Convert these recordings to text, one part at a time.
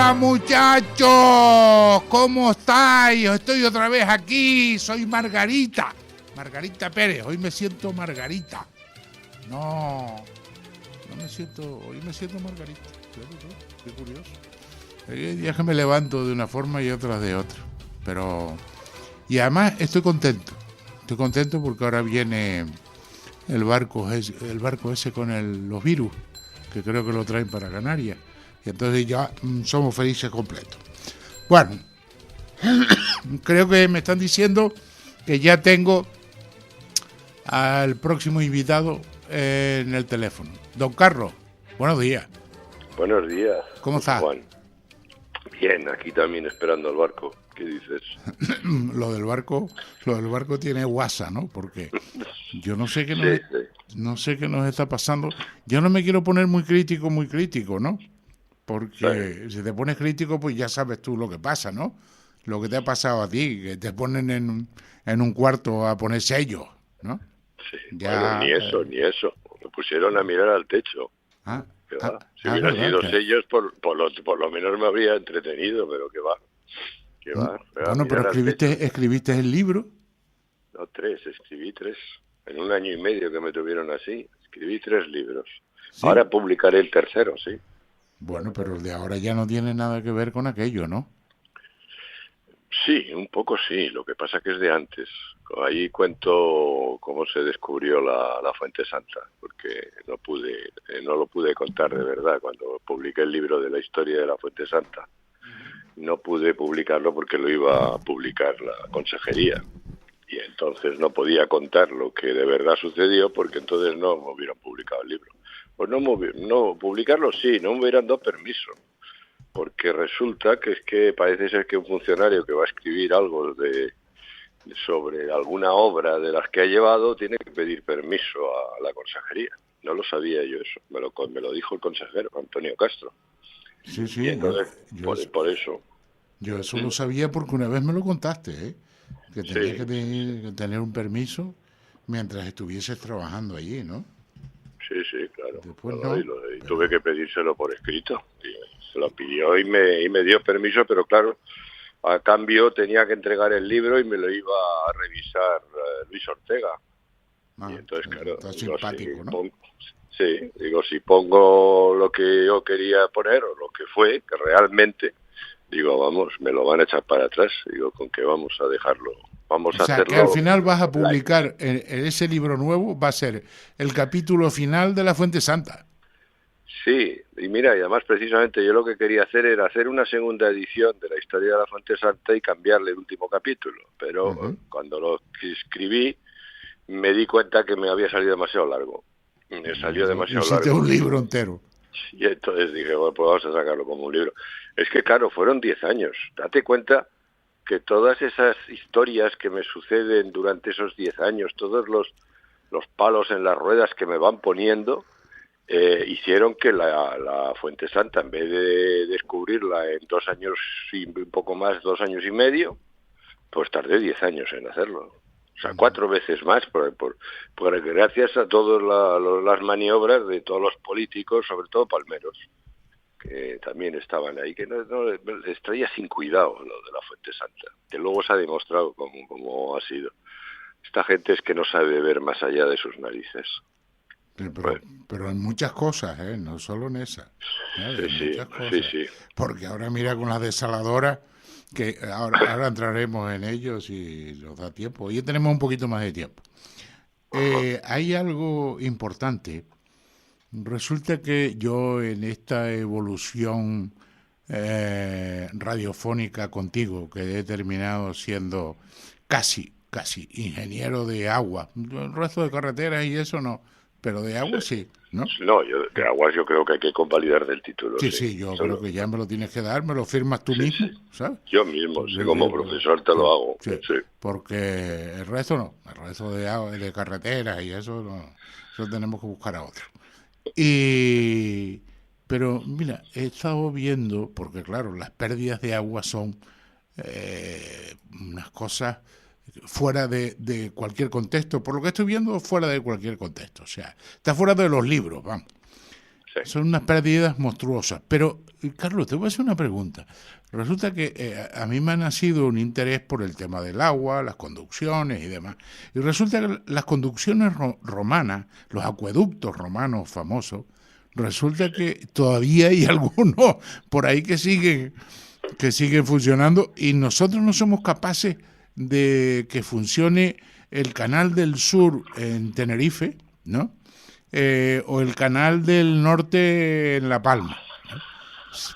Hola muchachos, ¿cómo estáis? Estoy otra vez aquí, soy Margarita Pérez, hoy me siento Margarita. No me siento, hoy me siento Margarita, qué curioso. Hay días que me levanto de una forma y otras de otra, pero... Y además estoy contento porque ahora viene el barco ese con los virus, que creo que lo traen para Canarias. Y entonces ya somos felices completos. Bueno, creo que me están diciendo que ya tengo al próximo invitado en el teléfono. Don Carlos, buenos días. Buenos días. ¿Cómo estás? Juan. Bien, aquí también esperando el barco. ¿Qué dices? Lo del barco tiene guasa, ¿no? Porque yo no sé qué no sé qué nos está pasando. Yo no me quiero poner muy crítico, ¿no? Porque si te pones crítico, pues ya sabes tú lo que pasa, ¿no? Lo que te ha pasado a ti, que te ponen en un cuarto a poner sellos, ¿no? Sí, ya, bueno, ni eso. Me pusieron a mirar al techo. Si hubiera sido sellos, por lo menos me habría entretenido, pero que va. Bueno, pero escribiste el libro. No, escribí 3. En un año y medio que me tuvieron así, escribí 3 libros. ¿Sí? Ahora publicaré el tercero, sí. Bueno, pero el de ahora ya no tiene nada que ver con aquello, ¿no? Sí, un poco sí. Lo que pasa que es de antes. Ahí cuento cómo se descubrió la Fuente Santa, porque no lo pude contar de verdad. Cuando publiqué el libro de la historia de la Fuente Santa, no pude publicarlo porque lo iba a publicar la consejería. Y entonces no podía contar lo que de verdad sucedió, porque entonces no me hubieran publicado el libro. Pues no publicarlo sí, no me hubieran dado permiso. Porque resulta que parece ser que un funcionario que va a escribir algo sobre alguna obra de las que ha llevado tiene que pedir permiso a la consejería. No lo sabía yo eso, me lo dijo el consejero, Antonio Castro. Sí, y entonces, por eso. Yo eso lo sabía porque una vez me lo contaste, ¿eh? Que tenías que tener un permiso mientras estuvieses trabajando allí, ¿no? Sí, claro. Después no. Y tuve que pedírselo por escrito. Se lo pidió y me dio permiso, pero claro, a cambio tenía que entregar el libro y me lo iba a revisar Luis Ortega. Y entonces, claro, está simpático, ¿no? Si pongo lo que yo quería poner o lo que fue, que realmente, vamos, me lo van a echar para atrás. Con que vamos a dejarlo. Vamos a hacerlo. Que al final vas a publicar en ese libro nuevo, va a ser el capítulo final de la Fuente Santa. Sí, y mira, y además precisamente yo lo que quería hacer era hacer una segunda edición de la historia de la Fuente Santa y cambiarle el último capítulo, pero cuando lo escribí me di cuenta que me había salido demasiado largo. Me salió demasiado largo. Hiciste un libro entero. Y entonces dije, bueno, pues vamos a sacarlo como un libro. Es que claro, fueron 10 años. Date cuenta que todas esas historias que me suceden durante esos 10 años, todos los palos en las ruedas que me van poniendo, hicieron que la Fuente Santa, en vez de descubrirla en 2 años y un poco más, 2 años y medio, pues tardé 10 años en hacerlo. O sea, 4 veces más, por gracias a todas las maniobras de todos los políticos, sobre todo palmeros, que también estaban ahí, que no les traía sin cuidado lo de la Fuente Santa, que luego se ha demostrado como ha sido. Esta gente es que no sabe ver más allá de sus narices. Pero en muchas cosas, no solo en esa. Sí. Porque ahora mira con las desaladoras, que ahora entraremos en ello si nos da tiempo. Hoy tenemos un poquito más de tiempo. Hay algo importante. Resulta que yo en esta evolución radiofónica contigo, que he terminado siendo casi ingeniero de agua, el resto de carreteras y eso no, pero de agua sí, ¿no? No, de aguas yo creo que hay que convalidar del título. Sí, yo creo que ya me lo tienes que dar, me lo firmas tú mismo, ¿sabes? Yo mismo, como profesor te lo hago. Sí. Porque el resto no, el resto de agua, de carreteras y eso no, eso tenemos que buscar a otro. Pero mira, he estado viendo, porque claro, las pérdidas de agua son unas cosas fuera de cualquier contexto, por lo que estoy viendo, fuera de cualquier contexto, o sea, está fuera de los libros, vamos. sí. Son unas pérdidas monstruosas. Pero, Carlos, te voy a hacer una pregunta. Resulta que a mí me ha nacido un interés por el tema del agua, las conducciones y demás. Y resulta que las conducciones romanas, los acueductos romanos famosos, resulta que todavía hay algunos por ahí que siguen funcionando y nosotros no somos capaces de que funcione el Canal del Sur en Tenerife, ¿no? O el Canal del Norte en La Palma, ¿no?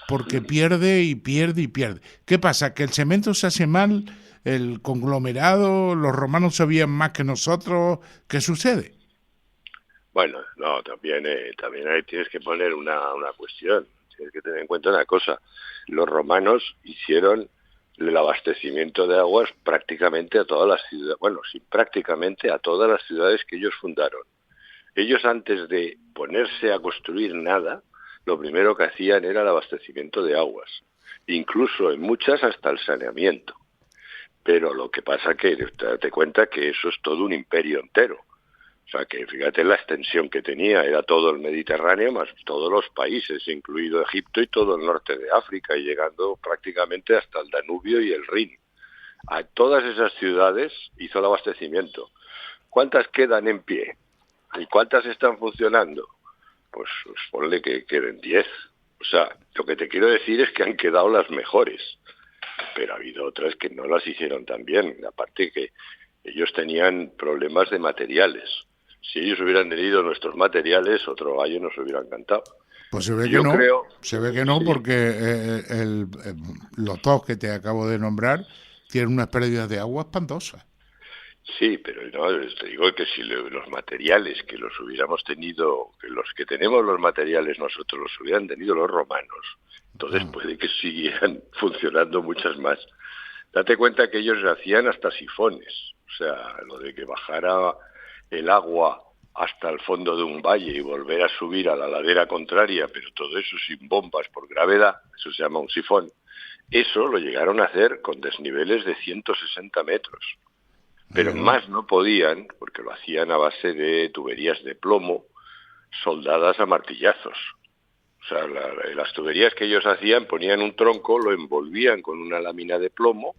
Porque pierde y pierde y pierde. ¿Qué pasa? ¿Que el cemento se hace mal? ¿El conglomerado? ¿Los romanos sabían más que nosotros? ¿Qué sucede? Bueno, no, también ahí tienes que poner una cuestión. Tienes que tener en cuenta una cosa. Los romanos hicieron el abastecimiento de aguas prácticamente a todas las ciudades, bueno, sí, prácticamente a todas las ciudades que ellos fundaron. Ellos, antes de ponerse a construir nada, lo primero que hacían era el abastecimiento de aguas, incluso en muchas hasta el saneamiento. Pero lo que pasa que date cuenta que eso es todo un imperio entero. O sea, que fíjate la extensión que tenía, era todo el Mediterráneo, más todos los países, incluido Egipto y todo el norte de África, y llegando prácticamente hasta el Danubio y el Rin. A todas esas ciudades hizo el abastecimiento. ¿Cuántas quedan en pie? ¿Y cuántas están funcionando? Pues ponle que queden 10. O sea, lo que te quiero decir es que han quedado las mejores, pero ha habido otras que no las hicieron tan bien. Aparte que ellos tenían problemas de materiales. Si ellos hubieran tenido nuestros materiales, otro gallo nos hubiera encantado. Pues se ve Yo que no, creo, se ve que no, sí. porque los dos que te acabo de nombrar tienen unas pérdidas de agua espantosas. Sí, pero no, te digo que si los materiales que los hubiéramos tenido, que los que tenemos los materiales nosotros los hubieran tenido los romanos, entonces puede que siguieran funcionando muchas más. Date cuenta que ellos hacían hasta sifones, o sea, lo de que bajara el agua hasta el fondo de un valle y volver a subir a la ladera contraria, pero todo eso sin bombas por gravedad, eso se llama un sifón. Eso lo llegaron a hacer con desniveles de 160 metros. Pero más no podían, porque lo hacían a base de tuberías de plomo soldadas a martillazos. O sea, las tuberías que ellos hacían, ponían un tronco, lo envolvían con una lámina de plomo,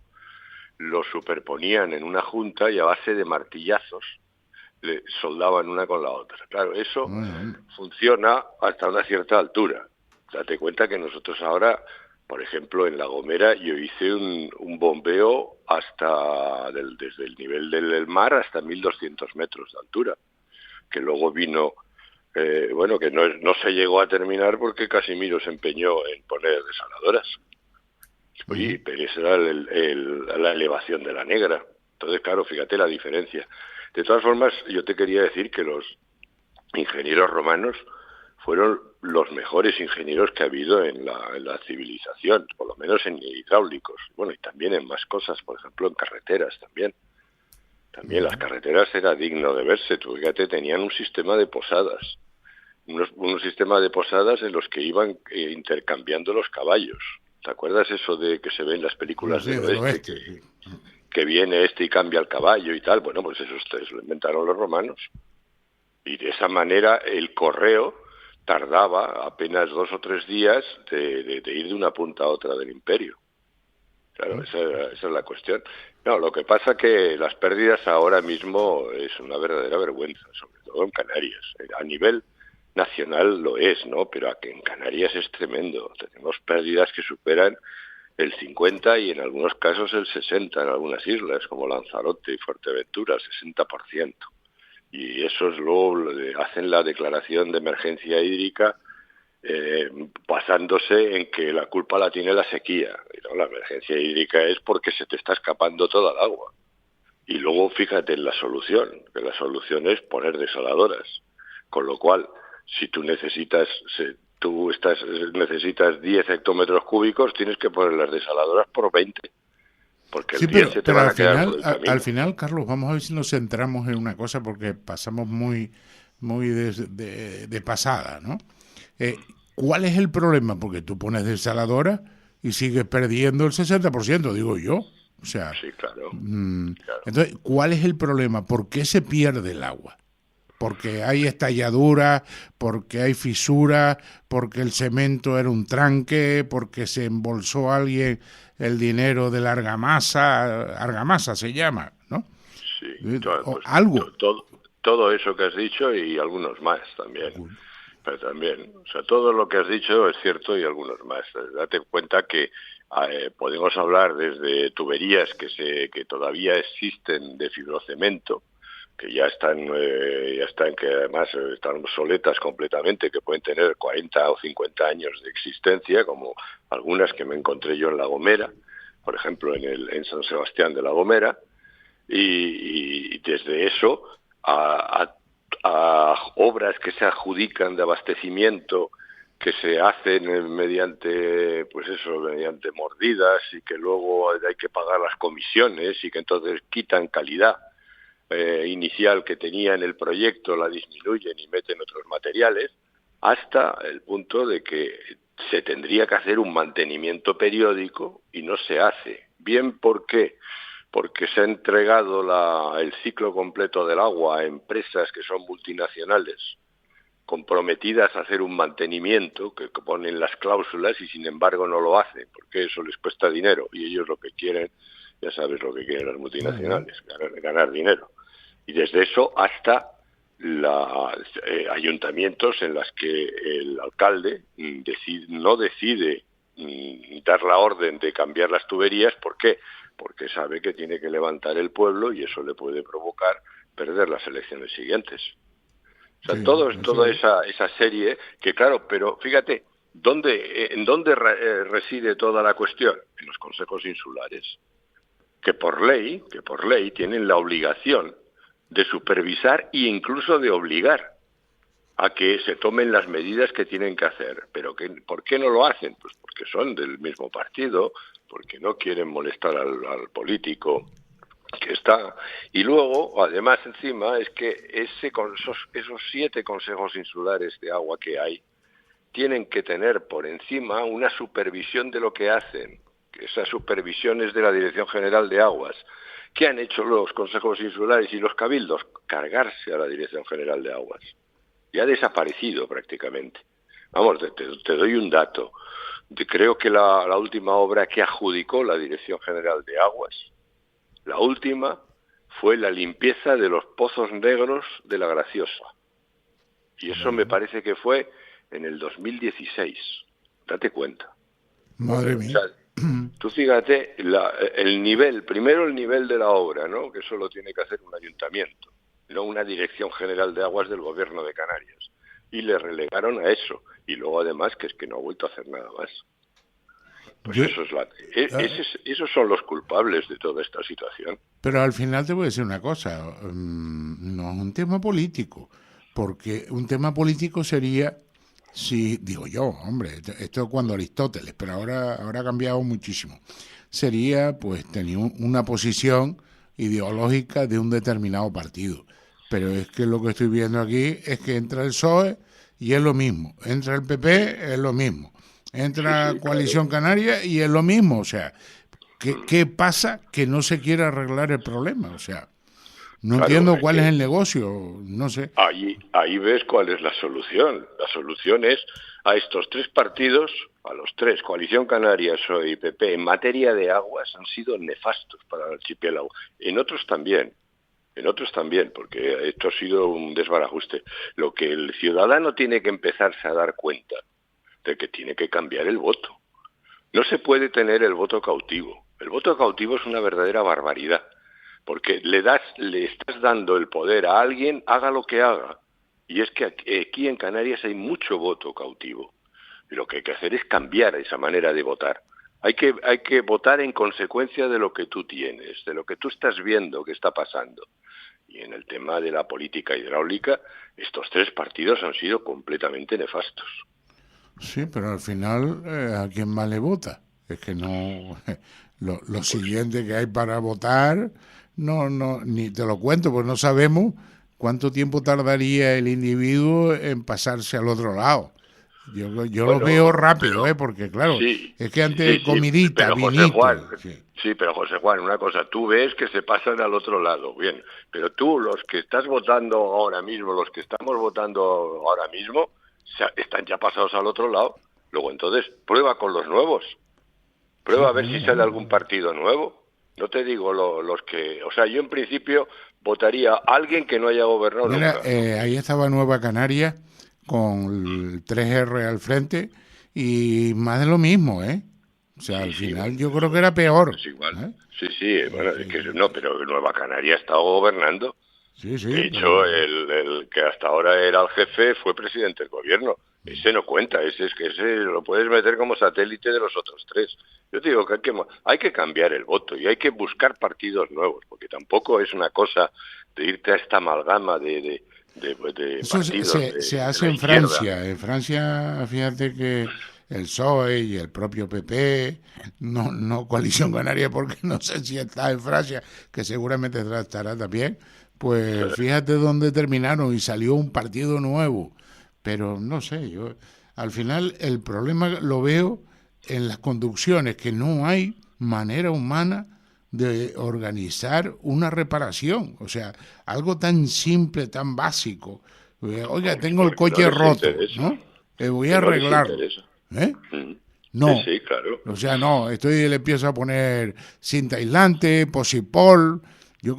lo superponían en una junta y a base de martillazos le soldaban una con la otra. Claro, eso funciona hasta una cierta altura. Date cuenta que nosotros ahora, por ejemplo, en La Gomera, yo hice un bombeo desde el nivel del mar hasta 1.200 metros de altura, que luego vino, que no se llegó a terminar porque Casimiro se empeñó en poner desaladoras. Oye, pero esa era la elevación de la Negra. Entonces, claro, fíjate la diferencia. De todas formas, yo te quería decir que los ingenieros romanos fueron los mejores ingenieros que ha habido en la civilización, por lo menos en hidráulicos, bueno, y también en más cosas, por ejemplo, en carreteras también. También las carreteras era digno de verse, tú fíjate, tenían un sistema de posadas, un sistema de posadas en los que iban intercambiando los caballos. ¿Te acuerdas eso de que se ve en las películas del oeste? Que viene y cambia el caballo y tal. Bueno, pues eso lo inventaron los romanos. Y de esa manera el correo tardaba apenas 2 o 3 días de ir de una punta a otra del imperio. Claro, esa es la cuestión. No, lo que pasa que las pérdidas ahora mismo es una verdadera vergüenza, sobre todo en Canarias. A nivel nacional lo es, ¿no? Pero aquí en Canarias es tremendo. Tenemos pérdidas que superan el 50 y en algunos casos el 60 en algunas islas, como Lanzarote y Fuerteventura, 60%. Y esos luego hacen la declaración de emergencia hídrica basándose en que la culpa la tiene la sequía. Y no, la emergencia hídrica es porque se te está escapando toda el agua. Y luego fíjate en la solución, que la solución es poner desaladoras. Con lo cual, si tú necesitas 10 hectómetros cúbicos, tienes que poner las desaladoras por 20. Porque el día se te van a quedar por el camino. Al final, Carlos, vamos a ver si nos centramos en una cosa, porque pasamos muy de pasada, ¿no? ¿Cuál es el problema? Porque tú pones desaladoras y sigues perdiendo el 60%, digo yo. O sea, sí, claro. Entonces, ¿cuál es el problema? ¿Por qué se pierde el agua? porque hay estalladuras, porque hay fisuras, porque el cemento era un tranque, porque se embolsó alguien el dinero de la argamasa se llama, ¿no? Sí, O pues algo. todo eso que has dicho y algunos más también. Pero también, o sea, todo lo que has dicho es cierto y algunos más. Date cuenta que podemos hablar desde tuberías que todavía existen de fibrocemento, que que además están obsoletas completamente, que pueden tener 40 o 50 años de existencia, como algunas que me encontré yo en La Gomera, por ejemplo en San Sebastián de La Gomera, y desde eso a obras que se adjudican de abastecimiento, que se hacen mediante mordidas, y que luego hay que pagar las comisiones, y que entonces quitan calidad inicial que tenía en el proyecto, la disminuyen y meten otros materiales, hasta el punto de que se tendría que hacer un mantenimiento periódico y no se hace. Bien, ¿por qué? Porque se ha entregado el ciclo completo del agua a empresas que son multinacionales, comprometidas a hacer un mantenimiento, que ponen las cláusulas y sin embargo no lo hacen, porque eso les cuesta dinero, y ellos lo que quieren, ya sabes lo que quieren las multinacionales, ganar dinero. Y desde eso hasta ayuntamientos en las que el alcalde no decide dar la orden de cambiar las tuberías. ¿Por qué? Porque sabe que tiene que levantar el pueblo y eso le puede provocar perder las elecciones siguientes. O sea, toda esa serie, que claro, pero fíjate, ¿en dónde reside toda la cuestión? En los consejos insulares, que por ley tienen la obligación de supervisar e incluso de obligar a que se tomen las medidas que tienen que hacer. Pero ¿por qué no lo hacen? Pues porque son del mismo partido, porque no quieren molestar al político que está. Y luego, además, encima, es que esos 7 consejos insulares de agua que hay tienen que tener por encima una supervisión de lo que hacen. Esa supervisión es de la Dirección General de Aguas. ¿Qué han hecho los consejos insulares y los cabildos? Cargarse a la Dirección General de Aguas. Y ha desaparecido prácticamente. Vamos, te doy un dato. Creo que la última obra que adjudicó la Dirección General de Aguas, la última, fue la limpieza de los pozos negros de La Graciosa. Y eso me parece que fue en el 2016. Date cuenta. Madre mía. O sea, tú fíjate el nivel de la obra, ¿no? Que eso lo tiene que hacer un ayuntamiento, no una Dirección General de Aguas del Gobierno de Canarias. Y le relegaron a eso. Y luego además que es que no ha vuelto a hacer nada más. Pues esos son los culpables de toda esta situación. Pero al final te voy a decir una cosa, no es un tema político, porque un tema político sería, si digo yo, hombre, esto es cuando Aristóteles, pero ahora ha cambiado muchísimo, sería pues tener una posición ideológica de un determinado partido. Pero es que lo que estoy viendo aquí es que entra el PSOE y es lo mismo, entra el PP, es lo mismo, entra Coalición Canaria y es lo mismo. O sea, ¿qué pasa que no se quiere arreglar el problema? O sea, no entiendo cuál es el negocio, no sé. Ahí ves cuál es la solución. La solución es a estos 3 partidos, a los 3, Coalición Canaria, PSOE y PP, en materia de aguas han sido nefastos para el archipiélago. En otros también, porque esto ha sido un desbarajuste. Lo que el ciudadano tiene que empezarse a dar cuenta de que tiene que cambiar el voto. No se puede tener el voto cautivo. El voto cautivo es una verdadera barbaridad, porque le estás dando el poder a alguien, haga lo que haga. Y es que aquí en Canarias hay mucho voto cautivo. Y lo que hay que hacer es cambiar esa manera de votar. Hay que votar en consecuencia de lo que tú tienes, de lo que tú estás viendo que está pasando. Y en el tema de la política hidráulica, estos 3 partidos han sido completamente nefastos. Sí, pero al final, ¿a quién más le vota? Es que no... Lo siguiente que hay para votar, ni te lo cuento, pues no sabemos cuánto tiempo tardaría el individuo en pasarse al otro lado. Yo lo Bueno, veo rápido, pero porque claro, sí, es que sí, antes sí, comidita, pero José Juan, vinito. Sí. sí, pero José Juan, una cosa, tú ves que se pasan al otro lado, bien, pero tú, los que estás votando ahora mismo, los que estamos votando ahora mismo, están ya pasados al otro lado. Luego entonces, prueba con los nuevos, Sí, prueba a ver si sale algún bueno. partido nuevo. No te digo los que, o sea, yo en principio votaría a alguien que no haya gobernado Mira, nunca. ahí estaba Nueva Canaria con el 3R al frente y más de lo mismo, ¿eh? O sea, Sí, al sí, final bueno, yo creo eso que era peor. es igual. ¿Eh? Sí, sí, bueno, es que no, pero Nueva Canaria ha estado gobernando. Sí, De sí, hecho, pero el que hasta ahora era el jefe fue presidente del gobierno. Ese no cuenta, ese es que ese lo puedes meter como satélite de los otros tres. Yo te digo que hay que cambiar el voto y hay que buscar partidos nuevos, porque tampoco es una cosa de irte a esta amalgama de eso partidos se de hace la en izquierda. Francia. En Francia, fíjate que el PSOE y el propio PP, no Coalición Canaria, porque no sé si está en Francia, que seguramente estará también, pues fíjate dónde terminaron y salió un partido nuevo. Pero no sé, yo al final el problema lo veo en las conducciones, que no hay manera humana de organizar una reparación. O sea, algo tan simple, tan básico. Oiga, tengo el Porque no coche les roto, interesa, ¿no? Voy que a no les arreglarlo. interesa. ¿Eh? Mm. Sí, No. sí, claro. O sea, no, le empiezo a poner cinta aislante, posipol. Yo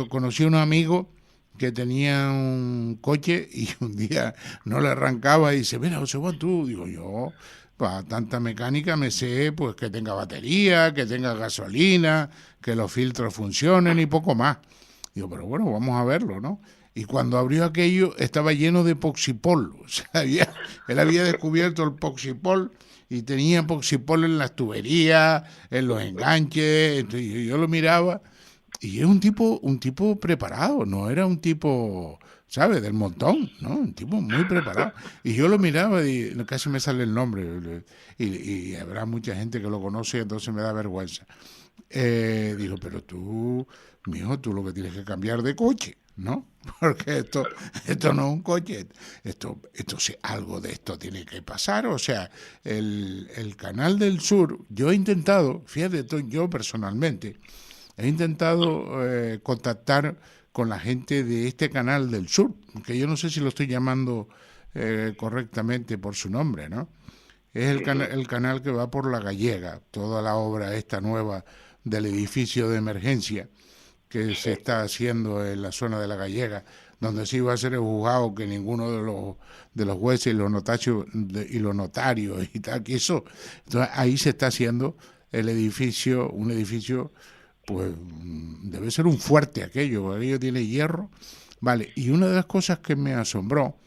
conocí a un amigo que tenía un coche y un día no le arrancaba y dice, mira, José Juan, tú, digo yo, para tanta mecánica me sé pues que tenga batería, que tenga gasolina, que los filtros funcionen y poco más. Digo, pero bueno, vamos a verlo, ¿no? Y cuando abrió aquello estaba lleno de poxipol. O sea, él había descubierto el poxipol y tenía poxipol en las tuberías, en los enganches. Entonces yo lo miraba y es un tipo preparado, no era un tipo, ¿sabes? Del montón, ¿no? Un tipo muy preparado. Y yo lo miraba y casi me sale el nombre. Y habrá mucha gente que lo conoce, entonces me da vergüenza. Dijo, pero tú, mijo, tú lo que tienes que cambiar de coche, ¿no? Porque esto no es un coche, esto sí, algo de esto tiene que pasar. O sea, el Canal del Sur, yo he intentado, fíjate, yo personalmente, he intentado contactar con la gente de este Canal del Sur, que yo no sé si lo estoy llamando correctamente por su nombre, ¿no? Es el canal que va por La Gallega, toda la obra esta nueva del edificio de emergencia que se Sí. está haciendo en la zona de La Gallega, donde sí va a ser el juzgado que ninguno de los jueces y los notarios y tal, que eso, entonces ahí se está haciendo el edificio, un edificio, pues debe ser un fuerte aquello, porque aquello tiene hierro, vale, y una de las cosas que me asombró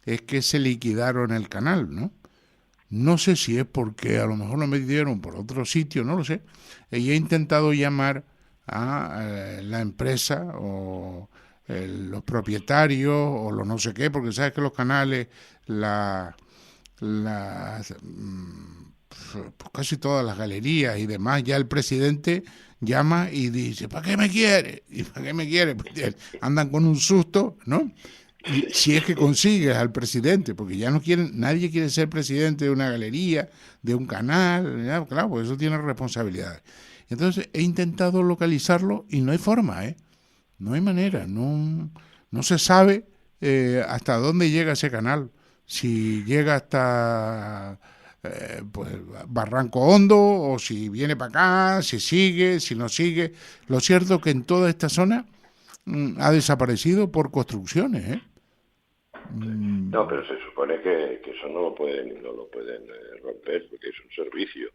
es que se liquidaron el canal, ¿no? No sé si es porque a lo mejor lo metieron por otro sitio, no lo sé. Y he intentado llamar a la empresa o los propietarios o los no sé qué, porque sabes que los canales, pues casi todas las galerías y demás, ya el presidente llama y dice, ¿para qué me quiere? ¿Y para qué me quiere? Pues andan con un susto, ¿no? Y si es que consigues al presidente, porque ya no quieren, nadie quiere ser presidente de una galería, de un canal, ya, claro, pues eso tiene responsabilidades. Entonces he intentado localizarlo y no hay forma, ¿eh? No hay manera, no se sabe hasta dónde llega ese canal. Si llega hasta pues Barranco Hondo o si viene para acá, si sigue, si no sigue. Lo cierto es que en toda esta zona ha desaparecido por construcciones, ¿eh? No, pero se supone que eso no lo pueden romper porque es un servicio.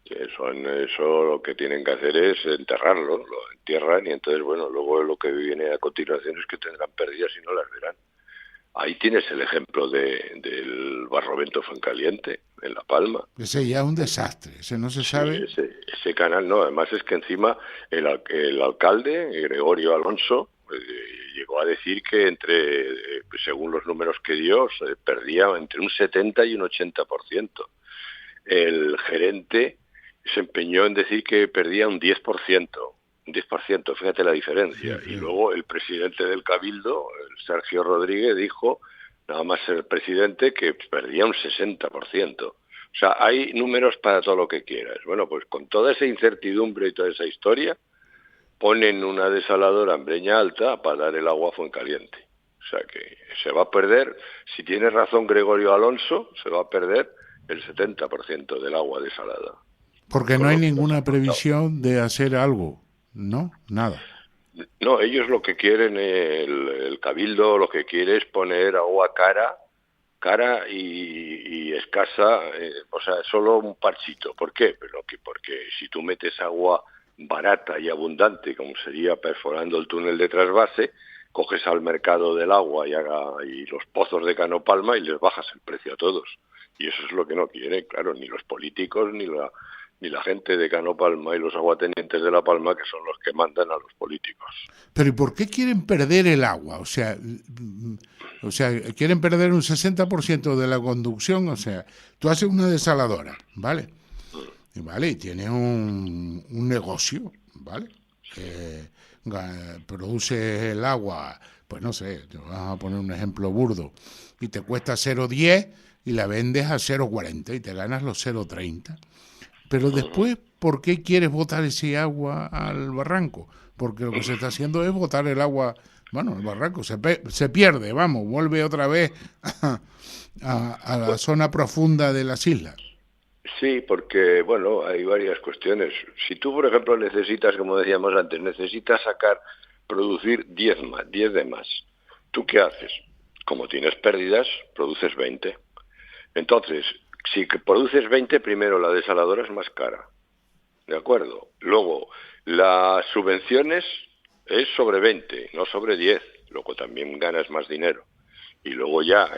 Que eso lo que tienen que hacer es enterrarlo, lo entierran y entonces, bueno, luego lo que viene a continuación es que tendrán pérdidas y no las verán. Ahí tienes el ejemplo del Barlovento Fuencaliente, en La Palma. Ese ya es un desastre, ese no se Sí, sabe. ese canal no, además es que encima el alcalde, Gregorio Alonso, llegó a decir que según los números que dio, se perdía entre un 70 y un 80%. El gerente se empeñó en decir que perdía un 10%, fíjate la diferencia. Sí, Y sí. luego el presidente del Cabildo, el Sergio Rodríguez, dijo nada más ser presidente, que perdía un 60%. O sea, hay números para todo lo que quieras. Bueno, pues con toda esa incertidumbre y toda esa historia, ponen una desaladora en Breña Alta para dar el agua a Fuencaliente. O sea que se va a perder, si tiene razón Gregorio Alonso, se va a perder el 70% del agua desalada. Porque no Con hay lo que nos ha ninguna costado. previsión de hacer algo, ¿no? Nada. No, ellos lo que quieren, el Cabildo lo que quiere es poner agua cara y escasa, o sea, solo un parchito. ¿Por qué? Porque si tú metes agua barata y abundante, como sería perforando el túnel de trasvase, coges al mercado del agua y los pozos de Canopalma y les bajas el precio a todos. Y eso es lo que no quieren, claro, ni los políticos ni la gente de Canopalma y los aguatenientes de La Palma, que son los que mandan a los políticos. Pero ¿y por qué quieren perder el agua? O sea, quieren perder un 60% de la conducción. O sea, tú haces una desaladora, ¿vale? Y vale, y tiene un negocio, ¿vale? Produce el agua, pues no sé, te vas a poner un ejemplo burdo, y te cuesta 0,10 y la vendes a 0,40 y te ganas los 0,30. Pero después, ¿por qué quieres botar ese agua al barranco? Porque lo que se está haciendo es botar el agua, bueno, el barranco se pierde, vamos, vuelve otra vez a la Pues, zona profunda de las islas. sí, porque, bueno, hay varias cuestiones. Si tú, por ejemplo, necesitas, como decíamos antes, necesitas producir 10 de más. ¿Tú qué haces? Como tienes pérdidas, produces 20. Entonces, si produces 20, primero la desaladora es más cara. ¿De acuerdo? Luego, las subvenciones es sobre 20, no sobre 10. Luego también ganas más dinero. Y luego ya,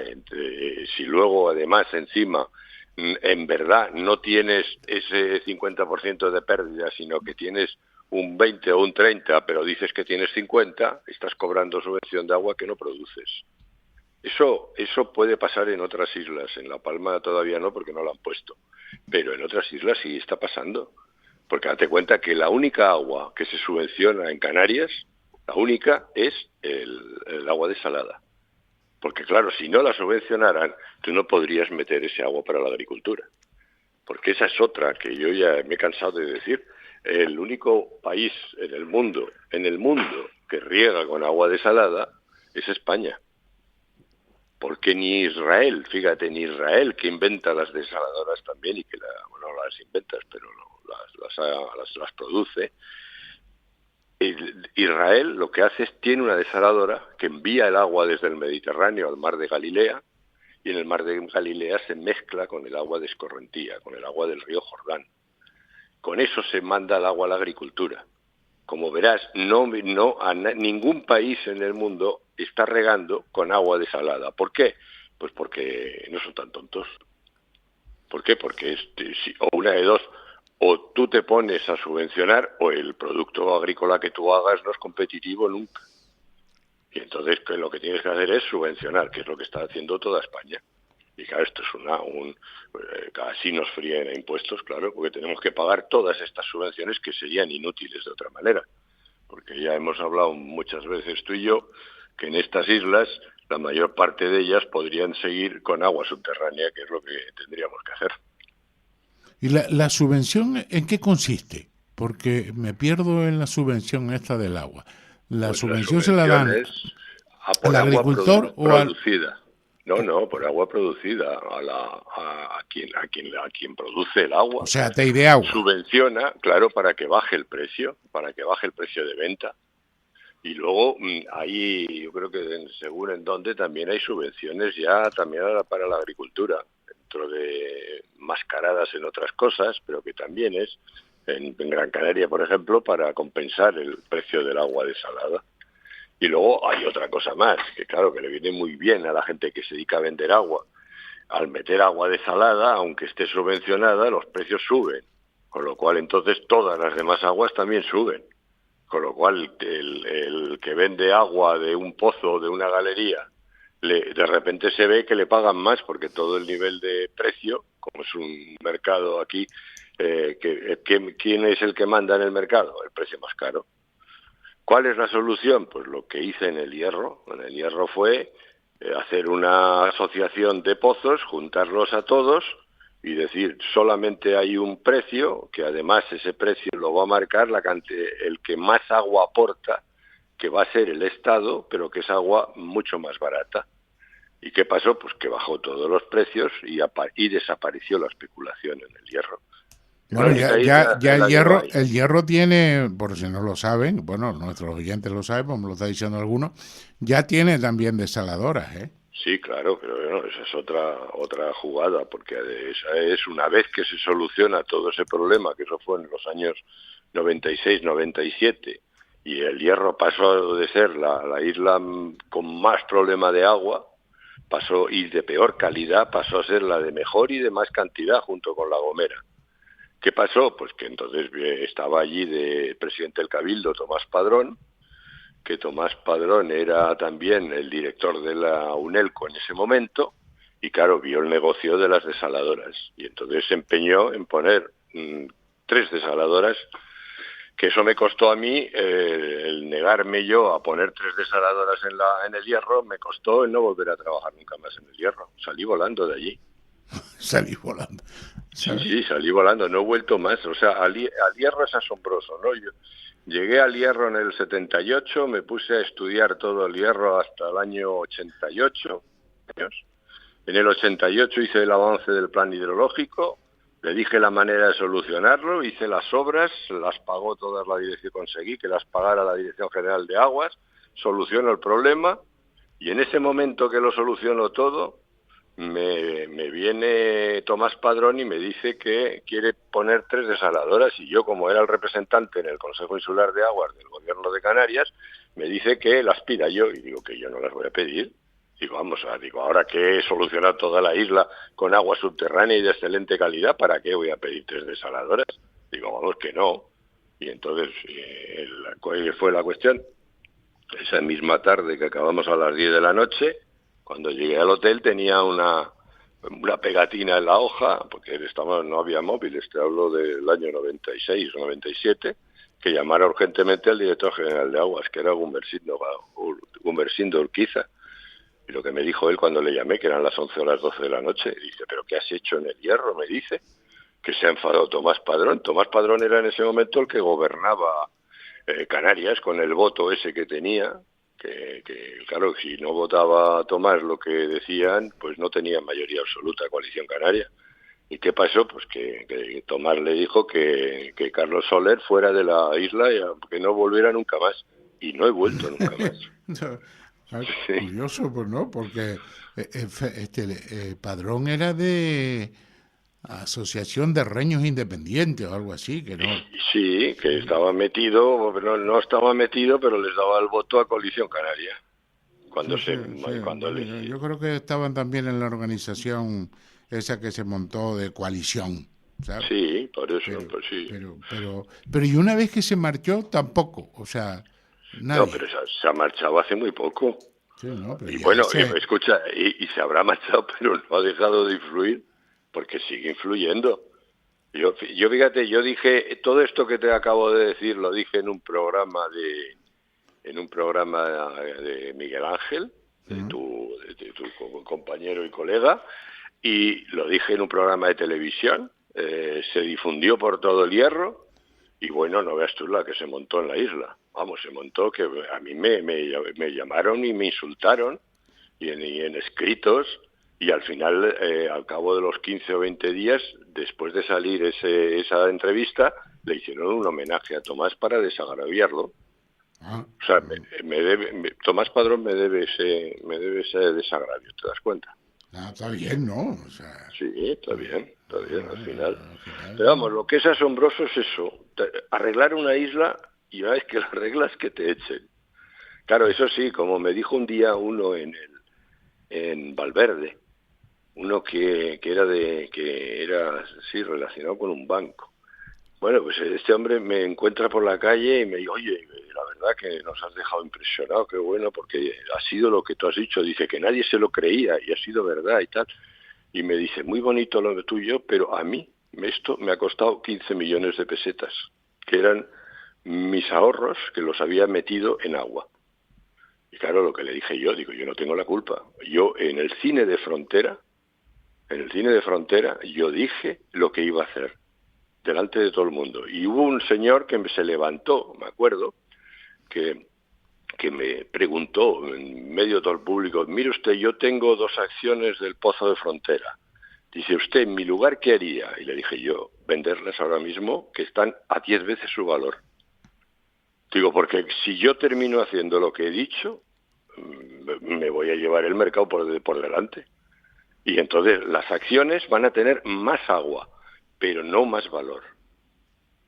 si luego además encima en verdad no tienes ese 50% de pérdida, sino que tienes un 20 o un 30, pero dices que tienes 50, estás cobrando subvención de agua que no produces. Eso puede pasar en otras islas. En La Palma todavía no, porque no lo han puesto. Pero en otras islas sí está pasando. Porque date cuenta que la única agua que se subvenciona en Canarias, la única es el agua desalada. Porque claro, si no la subvencionaran, tú no podrías meter ese agua para la agricultura. Porque esa es otra que yo ya me he cansado de decir. El único país en el mundo que riega con agua desalada es España. Porque ni Israel, fíjate, ni Israel, que inventa las desaladoras también y que bueno, las inventas, pero las produce. Israel lo que hace es tiene una desaladora que envía el agua desde el Mediterráneo al mar de Galilea, y en el mar de Galilea se mezcla con el agua de escorrentía, con el agua del río Jordán. Con eso se manda el agua a la agricultura. Como verás, ningún país en el mundo está regando con agua desalada. ¿Por qué? Pues porque no son tan tontos. ¿Por qué? Porque o una de dos, o tú te pones a subvencionar o el producto agrícola que tú hagas no es competitivo nunca. Y entonces lo que tienes que hacer es subvencionar, que es lo que está haciendo toda España. Y claro, esto es casi nos fríen a impuestos, claro, porque tenemos que pagar todas estas subvenciones que serían inútiles de otra manera. Porque ya hemos hablado muchas veces tú y yo que en estas islas la mayor parte de ellas podrían seguir con agua subterránea, que es lo que tendríamos que hacer. ¿Y la subvención en qué consiste? Porque me pierdo en la subvención esta del agua. ¿La Pues la subvención se la subvención dan es al por agua agricultor o al...? producida. No, por agua producida a quien produce el O agua. sea, te de agua. Subvenciona, claro, para que baje el precio, de venta. Y luego ahí yo creo que según en dónde también hay subvenciones ya también para la agricultura, dentro de mascaradas en otras cosas, pero que también es en Gran Canaria, por ejemplo, para compensar el precio del agua desalada. Y luego hay otra cosa más, que claro, que le viene muy bien a la gente que se dedica a vender agua. Al meter agua desalada, aunque esté subvencionada, los precios suben, con lo cual entonces todas las demás aguas también suben. Con lo cual el que vende agua de un pozo o de una galería, de repente se ve que le pagan más porque todo el nivel de precio, como es un mercado aquí, ¿quién es el que manda en el mercado? El precio más caro. ¿Cuál es la solución? Pues lo que hice en el Hierro. En el Hierro fue hacer una asociación de pozos, juntarlos a todos y decir, solamente hay un precio, que además ese precio lo va a marcar el que más agua aporta, que va a ser el Estado, pero que es agua mucho más barata. ¿Y qué pasó? Pues que bajó todos los precios y desapareció la especulación en el hierro. Bueno, La única isla ya en la que no hay. el hierro tiene, por si no lo saben, bueno, nuestros oyentes lo saben, como lo está diciendo alguno, ya tiene también desaladoras, ¿eh? Sí, claro, pero bueno, esa es otra jugada, porque esa es una vez que se soluciona todo ese problema, que eso fue en los años 96, 97, y el hierro pasó de ser la isla con más problema de agua, pasó y de peor calidad, pasó a ser la de mejor y de más cantidad junto con La Gomera. ¿Qué pasó? Pues que entonces estaba allí de presidente del Cabildo Tomás Padrón, que Tomás Padrón era también el director de la UNELCO en ese momento, y claro, vio el negocio de las desaladoras, y entonces se empeñó en poner 3 desaladoras, que eso me costó a mí, el negarme yo a poner 3 desaladoras en el hierro, me costó el no volver a trabajar nunca más en el hierro. Salí volando de allí. Salí volando. Sí, ¿Sabes? sí, salí volando, no he vuelto más. O sea, al hierro es asombroso, ¿no? Yo llegué al hierro en el 78, me puse a estudiar todo el hierro hasta el año 88. En el 88 hice el avance del plan hidrológico, le dije la manera de solucionarlo, hice las obras, las pagó todas la dirección, conseguí que las pagara la Dirección General de Aguas, soluciono el problema, y en ese momento que lo soluciono todo, me viene Tomás Padrón y me dice que quiere poner 3 desaladoras, y yo, como era el representante en el Consejo Insular de Aguas del Gobierno de Canarias, me dice que las pida yo, y digo que yo no las voy a pedir. Digo, ahora que he solucionado toda la isla con agua subterránea y de excelente calidad, ¿para qué voy a pedir 3 desaladoras? Digo, vamos, que no. Y entonces, ¿cuál fue la cuestión? Esa misma tarde, que acabamos a las 10 de la noche, cuando llegué al hotel tenía una pegatina en la hoja, porque no había móviles, te hablo del año 96 o 97, que llamara urgentemente al director general de Aguas, que era Gumersindo Urquiza. Y lo que me dijo él cuando le llamé, que eran las 11 o las 12 de la noche, dice, ¿pero qué has hecho en el hierro? Me dice, que se ha enfadado Tomás Padrón. Tomás Padrón era en ese momento el que gobernaba Canarias con el voto ese que tenía, que claro, si no votaba Tomás lo que decían, pues no tenía mayoría absoluta Coalición Canaria. ¿Y qué pasó? Pues que Tomás le dijo que Carlos Soler fuera de la isla y que no volviera nunca más. Y no he vuelto nunca más. Sí. Curioso, pues no, porque Padrón era de Asociación de Reños Independientes o algo así, que no. Sí, que estaba metido, no estaba metido, pero les daba el voto a Coalición Canaria. Sí, sí, sí. Yo creo que estaban también en la organización esa que se montó de coalición, ¿sabes? Sí, por eso, Pero, pues sí. pero y una vez que se marchó, tampoco, o sea, No, nadie. pero se ha marchado hace muy poco. Sí, no, pero Y ya bueno, ese. escucha, y se habrá marchado, pero no ha dejado de influir, porque sigue influyendo. Yo fíjate, yo dije, todo esto que te acabo de decir lo dije en un programa de Miguel Ángel, de tu compañero y colega, y lo dije en un programa de televisión, se difundió por todo el hierro, y bueno, no veas tú la que se montó en la isla. Vamos, se montó que a mí me llamaron y me insultaron, y en escritos, y al final, al cabo de los 15 o 20 días, después de salir esa entrevista, le hicieron un homenaje a Tomás para desagraviarlo. Ah, O sea, Tomás Padrón me debe ese desagravio, ¿te das cuenta? está bien, ¿no? O sea, Sí, está bien, al final. al final. Pero vamos, lo que es asombroso es eso, arreglar una isla y una vez que la arreglas que te echen. Claro, eso sí, como me dijo un día uno en Valverde, uno que era sí, relacionado con un banco. Bueno, pues este hombre me encuentra por la calle y me dice, oye, la verdad que nos has dejado impresionado, qué bueno, porque ha sido lo que tú has dicho. Dice que nadie se lo creía y ha sido verdad y tal. Y me dice, muy bonito lo tuyo, pero a mí esto me ha costado 15 millones de pesetas, que eran mis ahorros que los había metido en agua. Y claro, lo que le dije yo, digo, yo no tengo la culpa. Yo en el cine de frontera, yo dije lo que iba a hacer, delante de todo el mundo. Y hubo un señor que se levantó, me acuerdo, que me preguntó en medio de todo el público, mire usted, yo tengo 2 acciones del Pozo de Frontera. Dice, ¿usted en mi lugar qué haría? Y le dije yo, venderlas ahora mismo, que están a 10 veces su valor. Digo, porque si yo termino haciendo lo que he dicho, me voy a llevar el mercado por delante. Y entonces las acciones van a tener más agua, pero no más valor.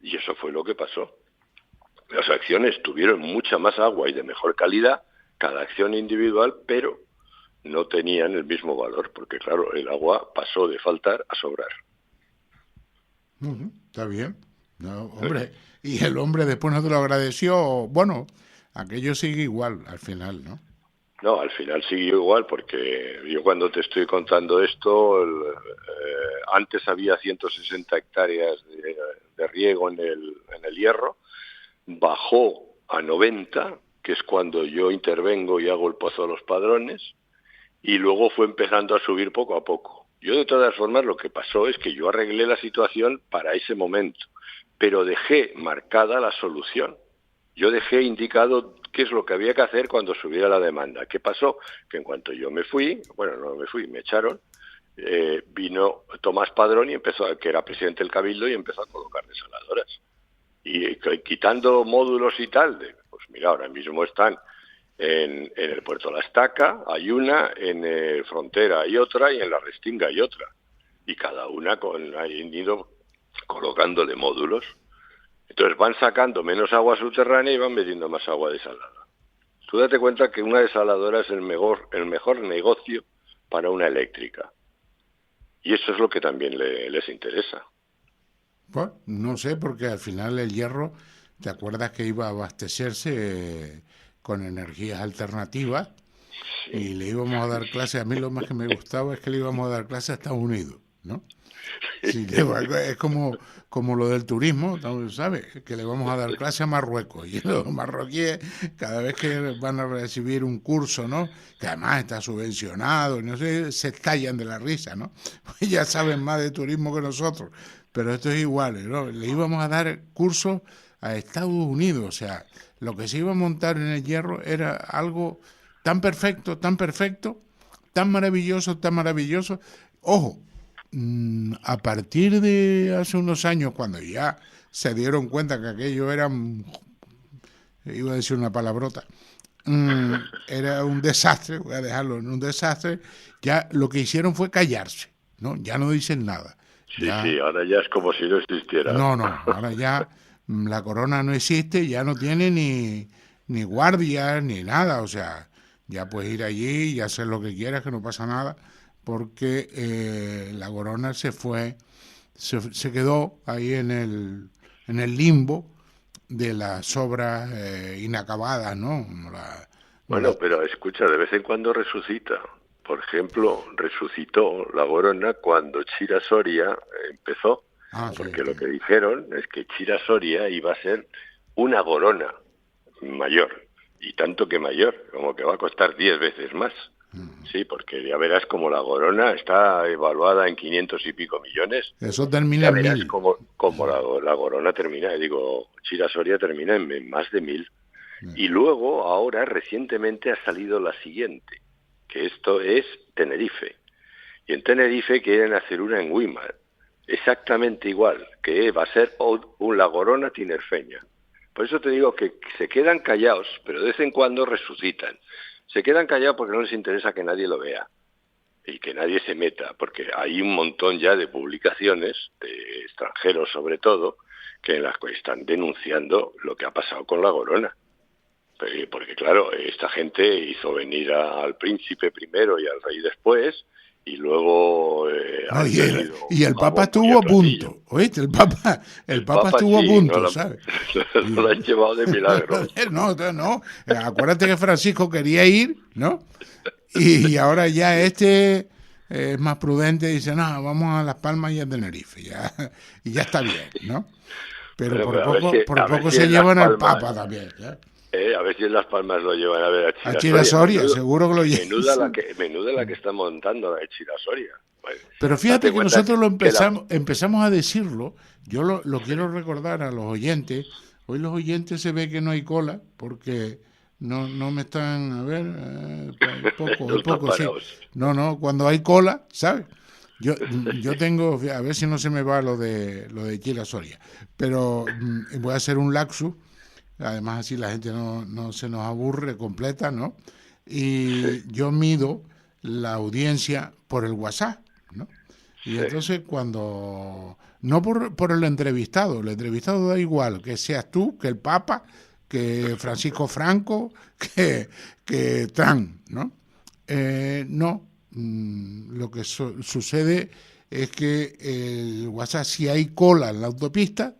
Y eso fue lo que pasó. Las acciones tuvieron mucha más agua y de mejor calidad, cada acción individual, pero no tenían el mismo valor, porque claro, el agua pasó de faltar a sobrar. Está bien. No, hombre, y el hombre después no te lo agradeció. Bueno, aquello sigue igual al final, ¿no? No, al final siguió igual, porque yo cuando te estoy contando esto, antes había 160 hectáreas de riego en el Hierro, bajó a 90, que es cuando yo intervengo y hago el Pozo de los Padrones, y luego fue empezando a subir poco a poco. Yo de todas formas lo que pasó es que yo arreglé la situación para ese momento, pero dejé marcada la solución. Yo dejé indicado qué es lo que había que hacer cuando subiera la demanda. ¿Qué pasó? Que en cuanto yo me fui, me echaron, vino Tomás Padrón y que era presidente del Cabildo, y empezó a colocar desaladoras. Y quitando módulos y tal, pues mira, ahora mismo están en el Puerto de la Estaca, hay una, en Frontera hay otra, y en la Restinga hay otra. Y cada una han ido colocándole módulos. Entonces van sacando menos agua subterránea y van metiendo más agua desalada. Tú date cuenta que una desaladora es el mejor negocio para una eléctrica. Y eso es lo que también les interesa. Pues no sé, porque al final el Hierro, ¿te acuerdas que iba a abastecerse con energías alternativas? Sí. Y le íbamos a dar clase, a mí lo más que me gustaba es que le íbamos a dar clase a Estados Unidos, ¿no? Sí, es como lo del turismo, ¿sabes? Que le vamos a dar clase a Marruecos. Y los marroquíes, cada vez que van a recibir un curso, ¿no? Que además está subvencionado, no sé, se estallan de la risa, ¿no? Pues ya saben más de turismo que nosotros. Pero esto es igual, ¿no? Le íbamos a dar cursos a Estados Unidos. O sea, lo que se iba a montar en el Hierro era algo tan perfecto, tan perfecto, tan maravilloso, tan maravilloso. Ojo, a partir de hace unos años, cuando ya se dieron cuenta que aquello era, iba a decir una palabrota, era un desastre, voy a dejarlo en un desastre, ya lo que hicieron fue callarse, ¿no? Ya no dicen nada. Sí, ahora ya es como si no existiera. No, ahora ya la corona no existe, ya no tiene ni guardias ni nada, o sea, ya puedes ir allí y hacer lo que quieras, que no pasa nada, porque la corona se quedó ahí en el limbo de las obras inacabadas, ¿no? Pero escucha, de vez en cuando resucita. Por ejemplo, resucitó la Gorona cuando Chira Soria empezó, porque lo que dijeron es que Chira Soria iba a ser una Gorona mayor, y tanto que mayor, como que va a costar 10 veces más. Sí, porque ya verás como la Gorona está evaluada en 500 y pico millones. Eso termina en 1000. Como la Gorona termina, Chira Soria termina en más de 1000. Y luego, ahora, recientemente ha salido la siguiente, que esto es Tenerife. Y en Tenerife quieren hacer una en Güímar, exactamente igual, que va a ser la Gorona tinerfeña. Por eso te digo que se quedan callados, pero de vez en cuando resucitan. Se quedan callados porque no les interesa que nadie lo vea y que nadie se meta, porque hay un montón ya de publicaciones, de extranjeros sobre todo, que en las que están denunciando lo que ha pasado con la Gorona. Porque claro, esta gente hizo venir al príncipe primero y al rey después, y luego y el Papa estuvo a punto, ¿oíste? El Papa estuvo a punto, no ¿sabes? No lo han llevado de milagro. No, acuérdate que Francisco quería ir, ¿no? Y ahora ya es más prudente, dice, no, vamos a Las Palmas y a Tenerife, y ya está bien, ¿no? Pero por poco se llevan al Papa también, ¿ya? A ver si en Las Palmas lo llevan a ver a A Chirasoria. Chirasoria, seguro que lo llevan. Menuda la que está montando la de Chirasoria. Pues, Pero date fíjate que cuenta nosotros lo que la... empezamos a decirlo, yo lo Sí, quiero recordar a los oyentes, hoy los oyentes se ve que no hay cola, porque no me están, a ver, no hay están poco, sí. parados. No, cuando hay cola, ¿sabes? Yo tengo, a ver si no se me va lo de Chila Soria, pero voy a hacer un laxus, además así la gente no se nos aburre completa, ¿no? Sí, Y yo mido la audiencia por el WhatsApp, ¿no? Y sí. entonces cuando, no por el entrevistado da igual, que seas tú, que el Papa, que Francisco Franco, que Trump, ¿no? No, lo que sucede es que el WhatsApp, si hay cola en la autopista,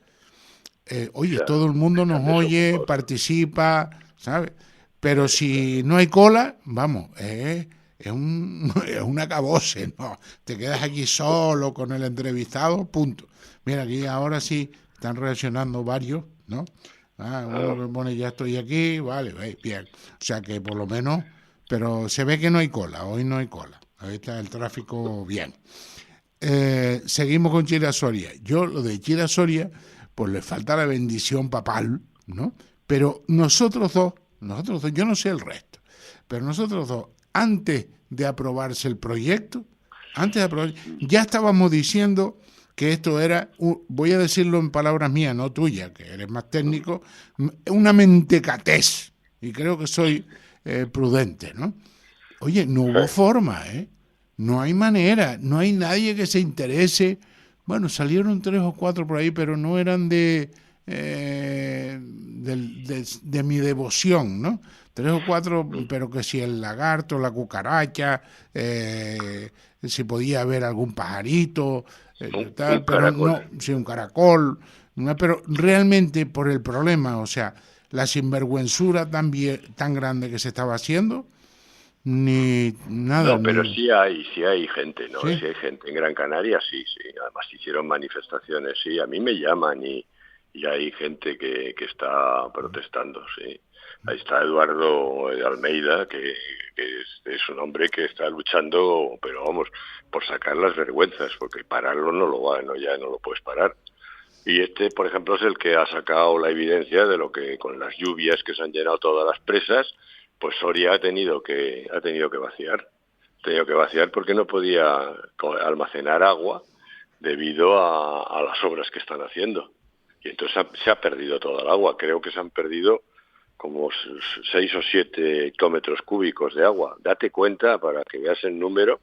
oye, Ya, todo el mundo nos están oye, desocupados. participa, ¿sabes? Pero si Claro. no hay cola, vamos, es un acabose, ¿no? Te quedas aquí solo con el entrevistado, punto. Mira, aquí ahora sí están reaccionando varios, ¿no? Uno Ah, que pone ya estoy aquí, vale, bien. O sea que por lo menos, pero se ve que no hay cola, hoy no hay cola. Ahí está el tráfico bien. Seguimos con Chira Soria. Yo lo de Chira Soria, pues le falta la bendición papal, ¿no? Pero nosotros dos, yo no sé el resto, pero nosotros dos, antes de aprobarse el proyecto, antes de aprobar, ya estábamos diciendo que esto era, voy a decirlo en palabras mías, no tuyas, que eres más técnico, una mentecatez. Y creo que soy prudente, ¿no? Oye, no sí. hubo forma, ¿eh? No hay manera, no hay nadie que se interese. Bueno, salieron tres o cuatro por ahí, pero no eran de mi devoción, ¿no? Tres o cuatro, pero que si el lagarto, la cucaracha, si podía haber algún pajarito, Un tal, pero caracol. no, si un caracol, no, pero realmente por el problema, o sea, la sinvergüenzura tan grande que se estaba haciendo, ni nada, No, pero sí hay gente, ¿no? sí, Sí hay gente. En Gran Canaria sí, sí. Además hicieron manifestaciones, sí. A mí me llaman y hay gente que está protestando, sí. Ahí está Eduardo de Almeida, es un hombre que está luchando, pero vamos, por sacar las vergüenzas, porque pararlo no lo va, no, ya no lo puedes parar. Y este, por ejemplo, es el que ha sacado la evidencia de lo que con las lluvias que se han llenado todas las presas, pues Soria ha tenido que vaciar. Ha tenido que vaciar porque no podía almacenar agua debido a las obras que están haciendo. Y entonces se ha perdido toda el agua. Creo que se han perdido como 6 o 7 hectómetros cúbicos de agua. Date cuenta, para que veas el número,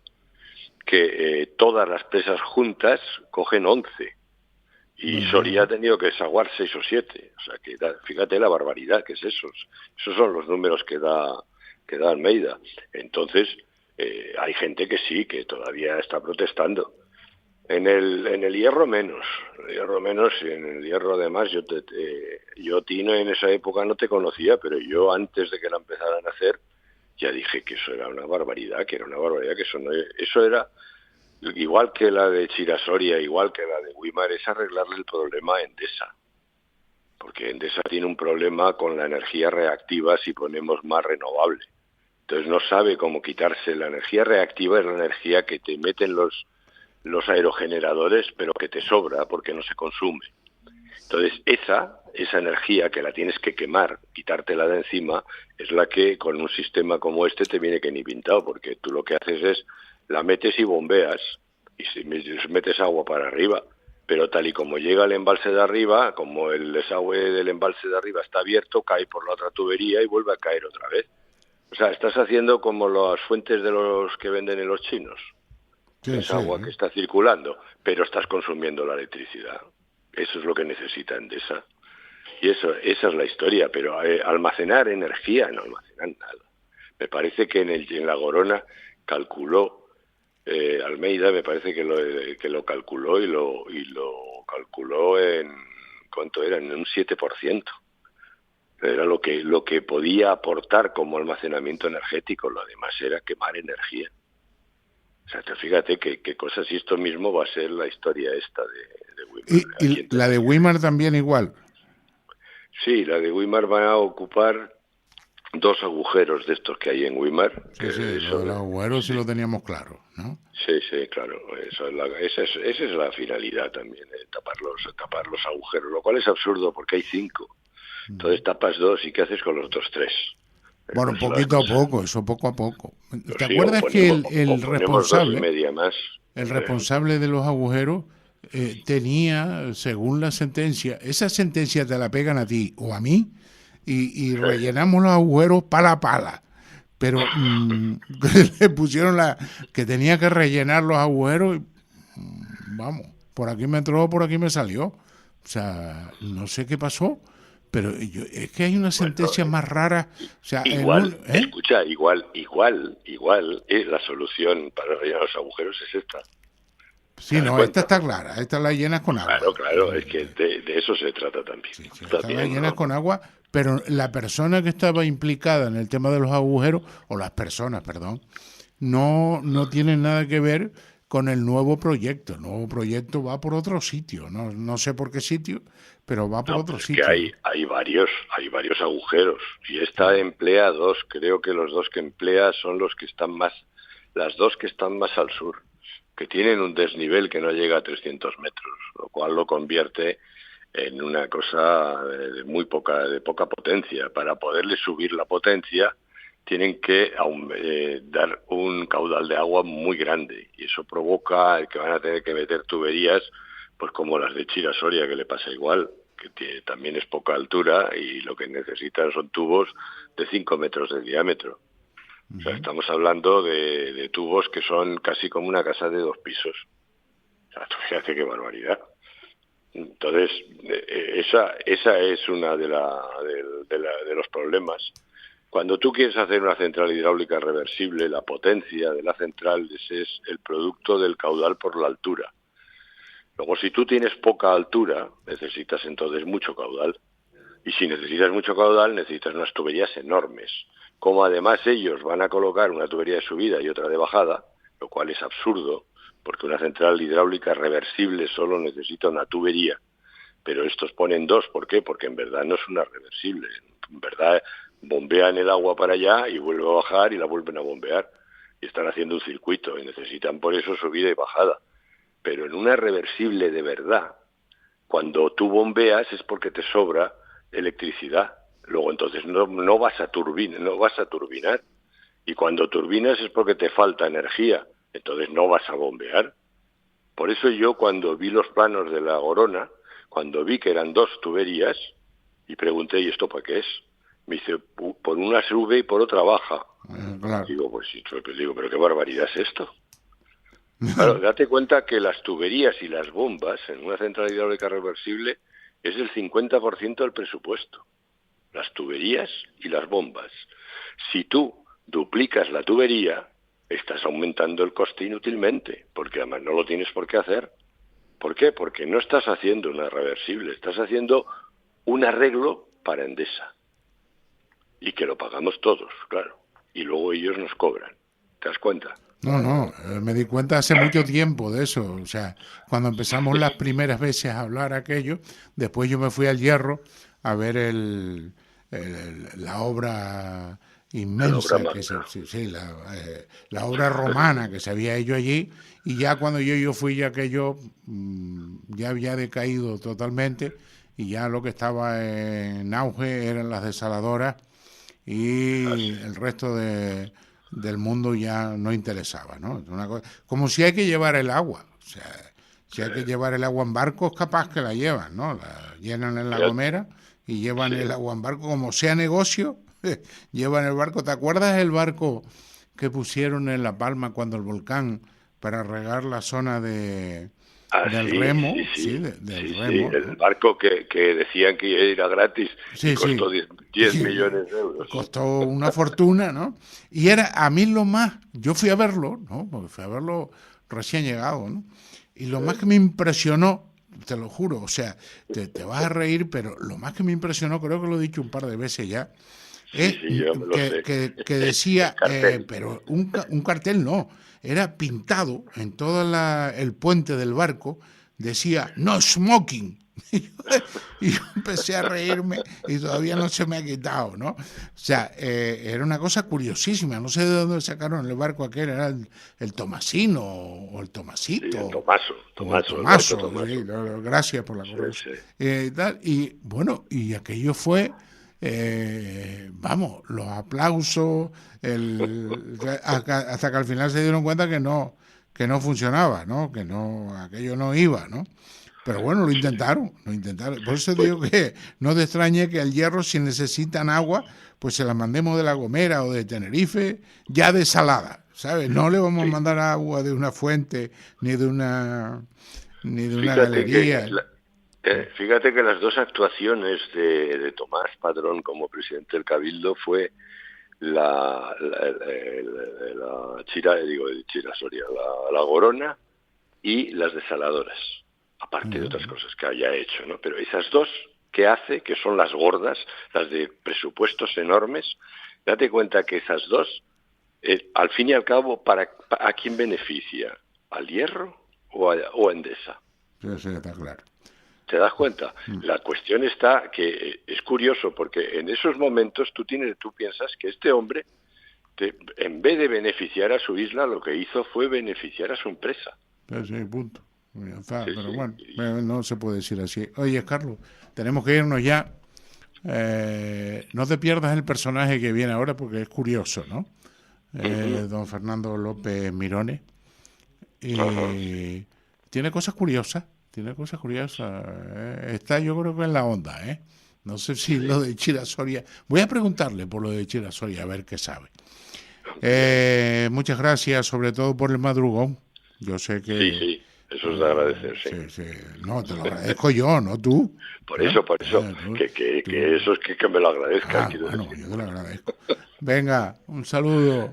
que todas las presas juntas cogen 11 y bueno, Soria ha tenido que desaguar 6 o 7. O sea, que fíjate la barbaridad que es eso. Esos son los números que da Almeida. Entonces, hay gente que sí, que todavía está protestando. En el hierro menos. En el hierro menos, y en el hierro además, yo Tino en esa época no te conocía, pero yo antes de que la empezaran a hacer, ya dije que eso era una barbaridad, que eso era igual que la de Chirasoria, igual que la de Wimar, es arreglarle el problema a Endesa, porque Endesa tiene un problema con la energía reactiva si ponemos más renovable. Entonces no sabe cómo quitarse. La energía reactiva es la energía que te meten los aerogeneradores, pero que te sobra porque no se consume. Entonces esa energía que la tienes que quemar, quitártela de encima, es la que con un sistema como este te viene que ni pintado, porque tú lo que haces es la metes y bombeas, y si metes agua para arriba, pero tal y como llega el embalse de arriba, como el desagüe del embalse de arriba está abierto, cae por la otra tubería y vuelve a caer otra vez. O sea, estás haciendo como las fuentes de los que venden en los chinos, que sí, es sí, agua que está circulando, pero estás consumiendo la electricidad. Eso es lo que necesita Endesa. Y esa es la historia, pero almacenar energía no almacenan nada. Me parece que en la Gorona calculó, Almeida me parece que lo calculó y lo calculó en, ¿cuánto era? En un 7%. Era lo que podía aportar como almacenamiento energético, lo demás era quemar energía. O sea, fíjate qué cosas, y esto mismo va a ser la historia esta de Weimar, aquí y en la de Tenerife. Weimar también igual. Sí, la de Weimar va a ocupar 2 agujeros de estos que hay en Weimar. Sí, sí, lo de los agujeros sí lo teníamos claro, ¿no? Sí, sí, claro. Esa es la finalidad también, tapar los agujeros, lo cual es absurdo porque hay 5. Entonces tapas 2 y ¿qué haces con los otros 3? Bueno, poquito a poco, eso poco a poco. Pues ¿Te sí, acuerdas que o ponemos 2,5 más. el responsable de los agujeros, tenía, según la sentencia, esa sentencia te la pegan a ti o a mí y rellenamos los agujeros pala a pala? Pero le pusieron que tenía que rellenar los agujeros y, vamos, por aquí me entró, por aquí me salió. O sea, no sé qué pasó, pero es que hay una sentencia más rara. O sea, escucha, igual, la solución para rellenar los agujeros es esta. Sí, no, esta está clara, esta la llenas con agua. Claro, es que de eso se trata también. Sí, esta la llenas con agua, pero la persona que estaba implicada en el tema de los agujeros, o las personas, perdón, no tienen nada que ver con el nuevo proyecto. El nuevo proyecto va por otro sitio, no sé por qué sitio, pero va por otro sitio. Que hay varios agujeros y esta emplea 2, creo que los 2 que emplea son las 2 que están más al sur, que tienen un desnivel que no llega a 300 metros, lo cual lo convierte en una cosa de poca potencia. Para poderle subir la potencia tienen que dar un caudal de agua muy grande y eso provoca que van a tener que meter tuberías, pues como las de Chira-Soria, que le pasa igual, que también es poca altura y lo que necesitan son tubos de 5 metros de diámetro. O sea, estamos hablando de tubos que son casi como una casa de 2 pisos. O sea, fíjate qué barbaridad. Entonces, esa es una de los problemas. Cuando tú quieres hacer una central hidráulica reversible, la potencia de la central es el producto del caudal por la altura. Luego, si tú tienes poca altura, necesitas entonces mucho caudal. Y si necesitas mucho caudal, necesitas unas tuberías enormes. Como además ellos van a colocar una tubería de subida y otra de bajada, lo cual es absurdo, porque una central hidráulica reversible solo necesita una tubería, pero estos ponen 2. ¿Por qué? Porque en verdad no es una reversible. En verdad bombean el agua para allá y vuelve a bajar y la vuelven a bombear. Y están haciendo un circuito y necesitan por eso subida y bajada. Pero en una reversible de verdad, cuando tú bombeas es porque te sobra electricidad. Luego entonces no vas a turbinar. Y cuando turbinas es porque te falta energía. Entonces no vas a bombear. Por eso yo cuando vi los planos de la Gorona, cuando vi que eran 2 tuberías, y pregunté, ¿y esto para qué es? Me dice, por una sube y por otra baja. Claro. Digo, pero qué barbaridad es esto. Claro, date cuenta que las tuberías y las bombas en una central hidráulica reversible es el 50% del presupuesto. Las tuberías y las bombas. Si tú duplicas la tubería, estás aumentando el coste inútilmente, porque además no lo tienes por qué hacer. ¿Por qué? Porque no estás haciendo una reversible, estás haciendo un arreglo para Endesa. Y que lo pagamos todos, claro. Y luego ellos nos cobran. ¿Te das cuenta? No, me di cuenta hace mucho tiempo de eso. O sea, cuando empezamos las primeras veces a hablar aquello, después yo me fui al Hierro a ver la obra inmensa, la obra romana que se había hecho allí, y ya cuando yo fui, ya aquello ya había decaído totalmente, y ya lo que estaba en auge eran las desaladoras, y el resto del mundo ya no interesaba, ¿no? Una cosa, como si hay que llevar el agua, o sea, si hay que llevar el agua en barcos, capaz que la llevan, ¿no? La llenan en La Gomera y llevan el agua en barco, como sea negocio, llevan el barco. ¿Te acuerdas el barco que pusieron en La Palma cuando el volcán para regar la zona del remo? Del remo, ¿no? El barco que decían que era gratis y costó 10 millones de euros. Costó una fortuna, ¿no? Y era a mí lo más, yo fui a verlo, ¿no? Porque fui a verlo recién llegado, ¿no? Y lo más que me impresionó, te lo juro, o sea, te vas a reír, pero lo más que me impresionó, creo que lo he dicho un par de veces ya, es que decía, pero un cartel no, era pintado en todo el puente del barco, decía no smoking. Y yo empecé a reírme y todavía no se me ha quitado, ¿no? O sea, era una cosa curiosísima. No sé de dónde sacaron el barco aquel, era el Tomasino o el Tomasito. Sí, el Tomaso. Sí, gracias por la corrección. Y bueno, y aquello fue, vamos, los aplausos, hasta que al final se dieron cuenta que no funcionaba, ¿no? Que no, aquello no iba, ¿no? Pero bueno, lo intentaron. Por eso digo que no te extrañe que al Hierro, si necesitan agua, pues se la mandemos de La Gomera o de Tenerife, ya desalada, ¿sabes? No le vamos a mandar agua de una fuente ni de una galería. Fíjate que las dos actuaciones de Tomás Padrón como presidente del Cabildo fue la Gorona y las desaladoras, aparte de otras cosas que haya hecho, ¿no? Pero esas dos que hace, que son las gordas, las de presupuestos enormes, date cuenta que esas dos, al fin y al cabo, ¿a quién beneficia? ¿Al Hierro o a Endesa? Eso está claro. ¿Te das cuenta? La cuestión está que es curioso, porque en esos momentos tú piensas que este hombre, en vez de beneficiar a su isla, lo que hizo fue beneficiar a su empresa. Sí, punto. Pero bueno, no se puede decir así. Oye, Carlos, tenemos que irnos ya. No te pierdas el personaje que viene ahora porque es curioso, ¿no? Don Fernando López Mirones. Y tiene cosas curiosas. Está, yo creo que en la onda, ¿eh? No sé si lo de Chira-Soria. Voy a preguntarle por lo de Chira-Soria a ver qué sabe. Muchas gracias, sobre todo por el madrugón. Yo sé que... Sí. Eso es de agradecer, sí. No, te lo agradezco yo, no tú. Por eso, que eso es que me lo agradezcan. Bueno, yo te lo agradezco. Venga, un saludo.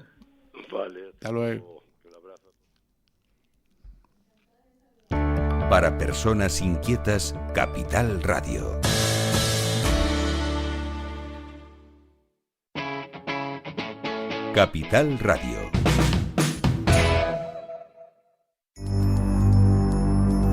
Vale. Hasta luego. Un abrazo. Para personas inquietas, Capital Radio. Capital Radio.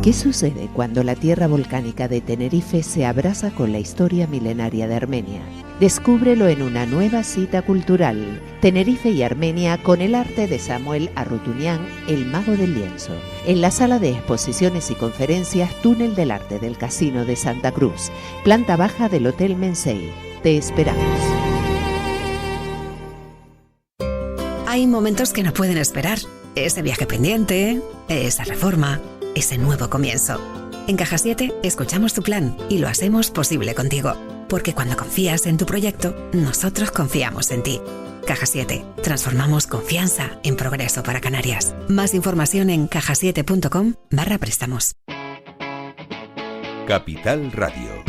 ¿Qué sucede cuando la tierra volcánica de Tenerife se abraza con la historia milenaria de Armenia? Descúbrelo en una nueva cita cultural, Tenerife y Armenia con el arte de Samuel Arutunian, el mago del lienzo, en la sala de exposiciones y conferencias Túnel del Arte del Casino de Santa Cruz, planta baja del Hotel Mensei. Te esperamos. Hay momentos que no pueden esperar. Ese viaje pendiente, esa reforma, ese nuevo comienzo. En Caja 7 escuchamos tu plan y lo hacemos posible contigo. Porque cuando confías en tu proyecto, nosotros confiamos en ti. Caja 7. Transformamos confianza en progreso para Canarias. Más información en cajasiete.com/préstamos. Capital Radio.